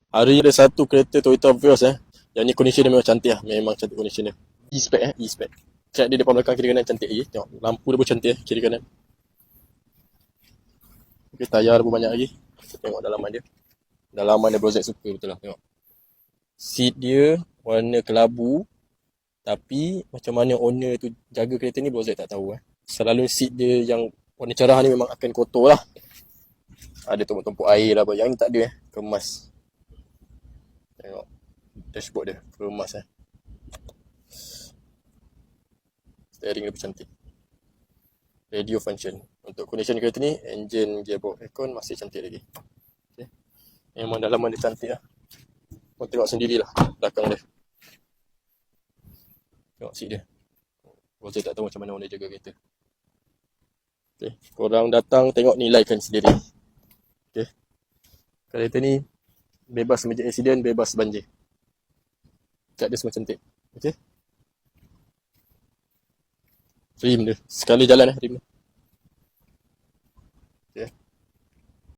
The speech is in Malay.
Hari ada satu kereta Toyota Vios Yang ni condition dia memang cantik lah. Memang cantik condition dia. E-spec E-spec. Check dia depan belakang kiri kanan cantik lagi. Tengok lampu dia pun cantik kiri kanan. Okay, tayar pun banyak lagi. Tengok dalaman dia. Dalaman dia Brozek Super betul lah. Tengok. Seat dia warna kelabu. Tapi macam mana owner tu jaga kereta ni Brozek tak tahu Selalu seat dia yang warna cerah ni memang akan kotor lah. Ada tumpuk-tumpuk air lah apa. Yang ni tak ada kemas. Tengok dashboard dia kemas Steering dia pun cantik. Radio function. Untuk condition kereta ni, engine, gearbox, aircon masih cantik lagi. Okay. Memang dalaman dia cantik lah. Kau tengok sendirilah belakang dia. Tengok seat dia. Saya tak tahu macam mana orang dia jaga kereta. Okay. Korang datang tengok nilaikan sendiri. Okay. Kereta ni bebas major accident, bebas banjir. Cat dia semua cantik. Okay. Rim dia. Sekali jalan rim dia.